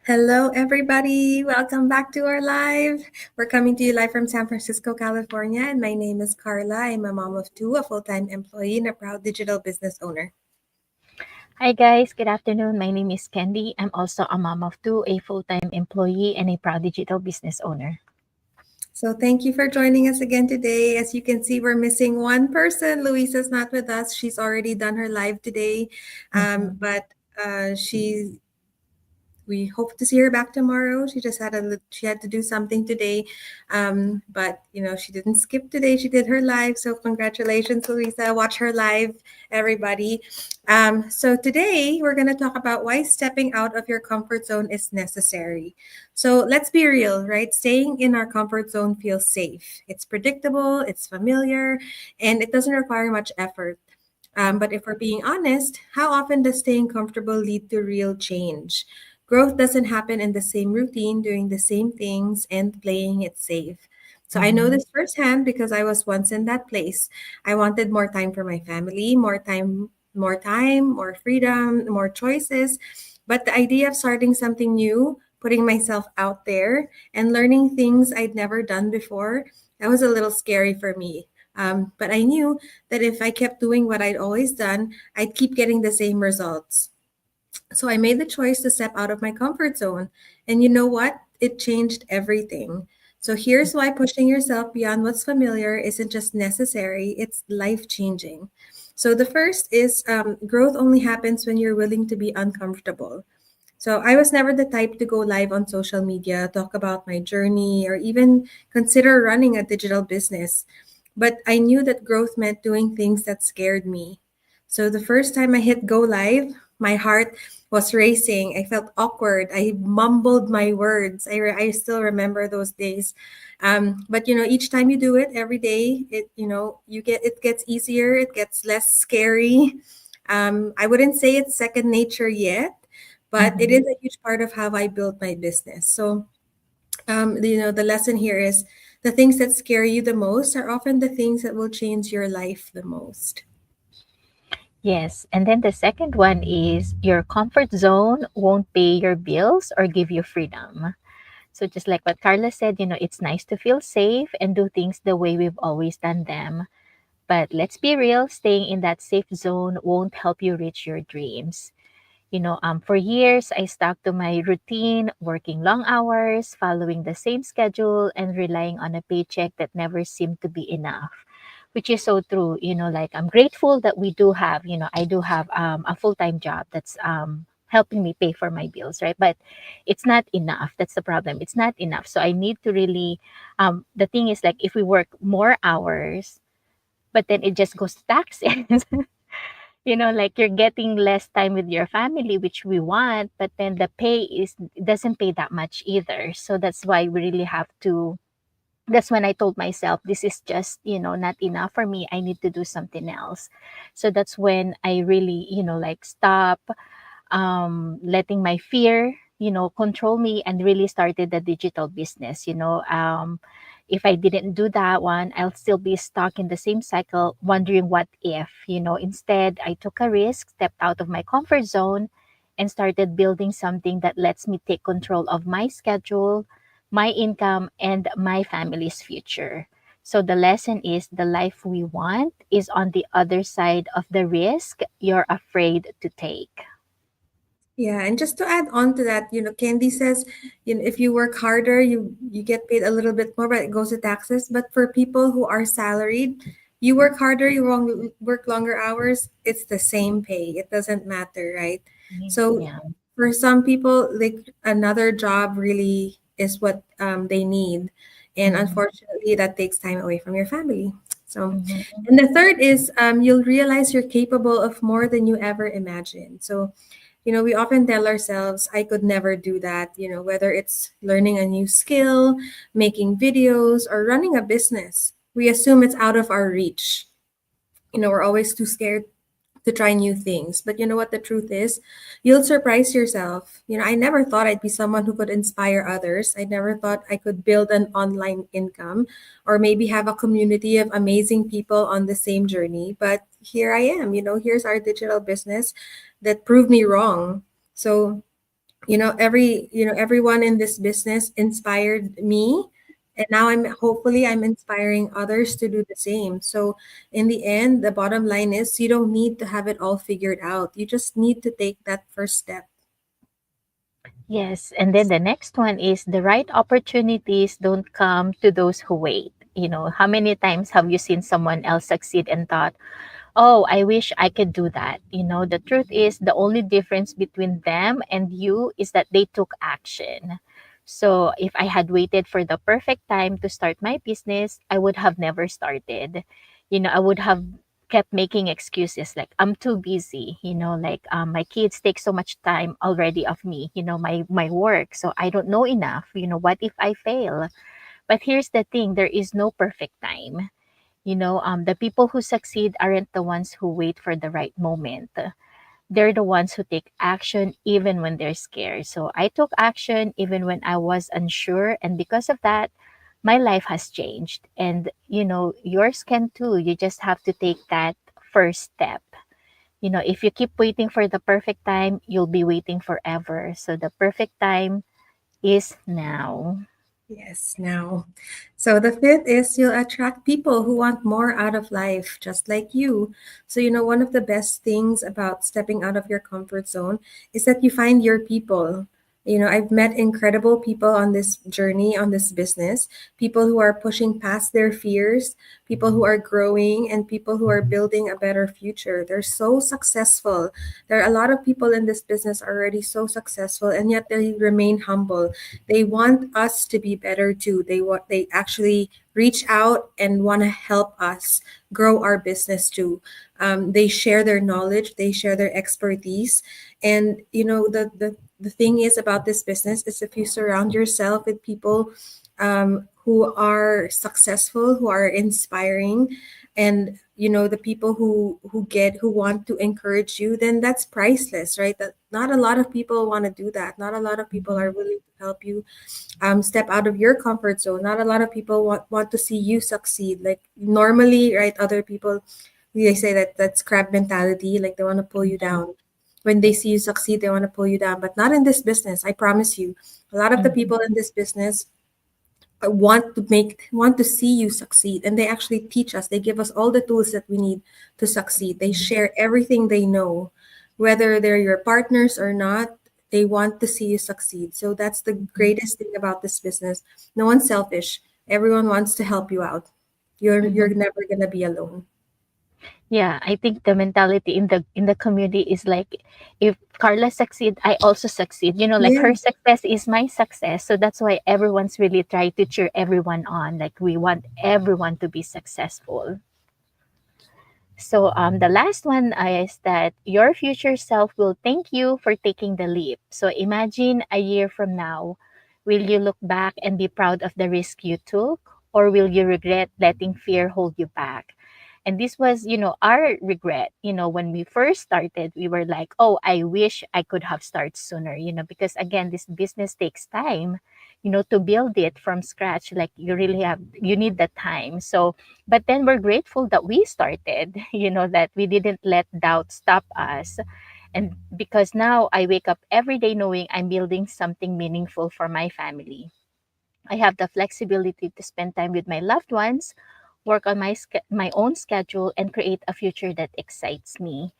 Hello, everybody. Welcome back to our live. We're coming to you live from San Francisco, California, and my name is Carla. I'm a mom of two, a full-time employee, and a proud digital business owner. Hi guys, good afternoon. My name is Candy. I'm also a mom of two, a full-time employee, and a proud digital business owner. So thank you for joining us again today. As you can see, we're missing one person. Luisa's not with us. She's already done her live today, Mhm. but we hope to see her back tomorrow. She just she had to do something today, but she didn't skip today. She did her live, so congratulations, Louisa. Watch her live, everybody. So today we're gonna talk about why stepping out of your comfort zone is necessary. So let's be real, right? Staying in our comfort zone feels safe. It's predictable, it's familiar, and it doesn't require much effort. But if we're being honest, how often does staying comfortable lead to real change? Growth doesn't happen in the same routine, doing the same things, and playing it safe. So I know Mhm. this firsthand because I was once in that place. I wanted more time for my family, more freedom, more choices. But the idea of starting something new, putting myself out there, and learning things I'd never done before, that was a little scary for me. But I knew that if I kept doing what I'd always done, I'd keep getting the same results. So I made the choice to step out of my comfort zone. And you know what? It changed everything. So here's why pushing yourself beyond what's familiar isn't just necessary, it's life changing. So the first is growth only happens when you're willing to be uncomfortable. So I was never the type to go live on social media, talk about my journey, or even consider running a digital business. But I knew that growth meant doing things that scared me. So the first time I hit go live, my heart was racing. I felt awkward. I mumbled my words. I still remember those days. But each time you do it every day, it gets easier. It gets less scary. I wouldn't say it's second nature yet, but it Mhm. is a huge part of how I built my business. So the lesson here is the things that scare you the most are often the things that will change your life the most. Yes, and then the second one is your comfort zone won't pay your bills or give you freedom. So just like what Carla said, it's nice to feel safe and do things the way we've always done them. But let's be real, staying in that safe zone won't help you reach your dreams. For years, I stuck to my routine, working long hours, following the same schedule, and relying on a paycheck that never seemed to be enough, which is so true. Like I'm grateful that I do have a full time job that's helping me pay for my bills, right? But it's not enough. That's the problem. It's not enough. So I need to really, the thing is, like, if we work more hours, but then it just goes to taxes. Like you're getting less time with your family, which we want, but then the pay is doesn't pay that much either. So that's why we really have to that's when I told myself this is just, not enough for me. I need to do something else. So that's when I really, like stop letting my fear, control me and really started the digital business. If I didn't do that one, I'll still be stuck in the same cycle, wondering what if. Instead, I took a risk, stepped out of my comfort zone, and started building something that lets me take control of my schedule, my income, and my family's future. So the lesson is the life we want is on the other side of the risk you're afraid to take. Yeah, and just to add on to that, Candy says, if you work harder, you get paid a little bit more, but it goes to taxes. But for people who are salaried, you work harder, work longer hours, it's the same pay. It doesn't matter, right? So Yeah. for some people, like another job really is what they need, and Mhm. unfortunately, that takes time away from your family. So, Mhm. and the third is you'll realize you're capable of more than you ever imagined. So we often tell ourselves, I could never do that, whether it's learning a new skill, making videos, or running a business. We assume it's out of our reach. We're always too scared to try new things. But you know what the truth is? You'll surprise yourself. I never thought I'd be someone who could inspire others. I never thought I could build an online income or maybe have a community of amazing people on the same journey. But here I am, here's our digital business that proved me wrong. So Everyone in this business inspired me, and now I'm inspiring others to do the same. So in the end, the bottom line is you don't need to have it all figured out. You just need to take that first step. Yes, and then the next one is the right opportunities don't come to those who wait. How many times have you seen someone else succeed and thought, oh, I wish I could do that? The truth is, the only difference between them and you is that they took action. So if I had waited for the perfect time to start my business, I would have never started. I would have kept making excuses like I'm too busy, like my kids take so much time already of me, my work, so I don't know enough. What if I fail? But here's the thing, there is no perfect time. The people who succeed aren't the ones who wait for the right moment. They're the ones who take action even when they're scared. So I took action even when I was unsure. And because of that, my life has changed. And, yours can too. You just have to take that first step. If you keep waiting for the perfect time, you'll be waiting forever. So the perfect time is now. Yes, now. So the fifth is you'll attract people who want more out of life, just like you. So, one of the best things about stepping out of your comfort zone is that you find your people. I've met incredible people on this journey, on this business, people who are pushing past their fears, people who are growing, and people who are building a better future. They're so successful. There are a lot of people in this business already so successful, and yet they remain humble. They want us to be better too. They actually reach out and want to help us grow our business too. They share their knowledge, they share their expertise, and the thing is about this business is if you surround yourself with people who are successful, who are inspiring, and the people who want to encourage you, then that's priceless, right? That not a lot of people want to do that. Not a lot of people are willing to help you step out of your comfort zone. Not a lot of people want to see you succeed. Like normally, right? Other people, they say that that's crab mentality. Like they want to pull you Mhm. down. When they see you succeed, they want to pull you down. But not in this business. I promise you. A lot of the Mhm. people in this business want to see you succeed, and they actually teach us. They give us all the tools that we need to succeed. They share everything they know, whether they're your partners or not. They want to see you succeed. So that's the greatest thing about this business. No one's selfish. Everyone wants to help you out. You're Mhm. never gonna be alone. Yeah, I think the mentality in the community is like, if Carla succeed, I also succeed. Like Yeah. her success is my success. So that's why everyone's really trying to cheer everyone on. Like we want everyone to be successful. So the last one is that your future self will thank you for taking the leap. So imagine a year from now, will you look back and be proud of the risk you took, or will you regret letting fear hold you back? And this was, our regret. When we first started, we were like, oh, I wish I could have started sooner, because again, this business takes time, to build it from scratch. Like you need the time. So, but then we're grateful that we started, that we didn't let doubt stop us. And because now I wake up every day knowing I'm building something meaningful for my family. I have the flexibility to spend time with my loved ones, work on my own schedule, and create a future that excites me.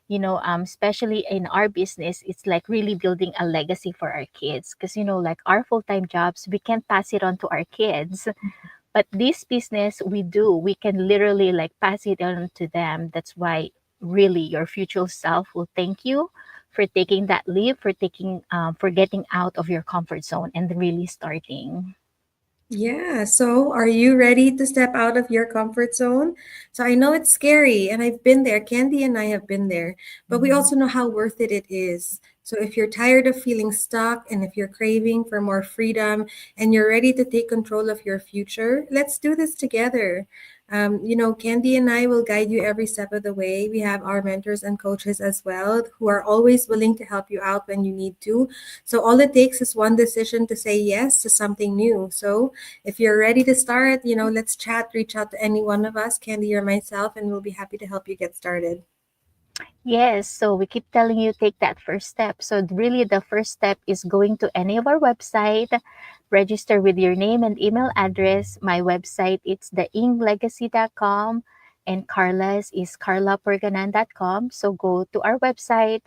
Especially in our business, it's like really building a legacy for our kids. Because, like our full time jobs, we can't pass it on to our kids. But this business, we do. We can literally like pass it on to them. That's why really your future self will thank you for taking that leap, for getting out of your comfort zone and really starting. Yeah. So, are you ready to step out of your comfort zone? So, I know it's scary, and I've been there. Candy and I have been there, but we Mhm. also know how worth it is. So, if you're tired of feeling stuck and if you're craving for more freedom and you're ready to take control of your future, let's do this together. Candy and I will guide you every step of the way. We have our mentors and coaches as well who are always willing to help you out when you need to. So, all it takes is one decision to say yes to something new. So, if you're ready to start, let's chat, reach out to any one of us, Candy or myself, and we'll be happy to help you get started. Yes, so we keep telling you take that first step. So really the first step is going to any of our website, register with your name and email address. My website it's theinglegacy.com and Carla's is carlapurganan.com. So go to our website,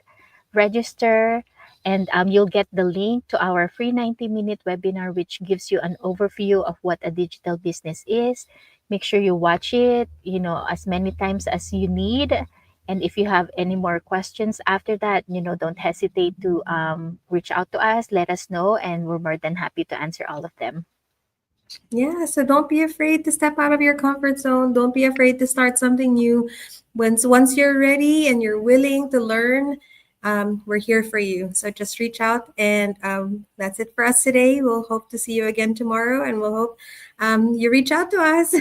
register, and you'll get the link to our free 90-minute webinar, which gives you an overview of what a digital business is. Make sure you watch it, as many times as you need. And if you have any more questions after that, don't hesitate to reach out to us, let us know, and we're more than happy to answer all of them. Yeah, so don't be afraid to step out of your comfort zone. Don't be afraid to start something new. Once you're ready and you're willing to learn, we're here for you. So just reach out, and that's it for us today. We'll hope to see you again tomorrow, and we'll hope you reach out to us.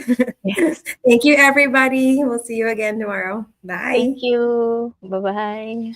Yes. Thank you, everybody. We'll see you again tomorrow. Thank Bye. you. Bye bye.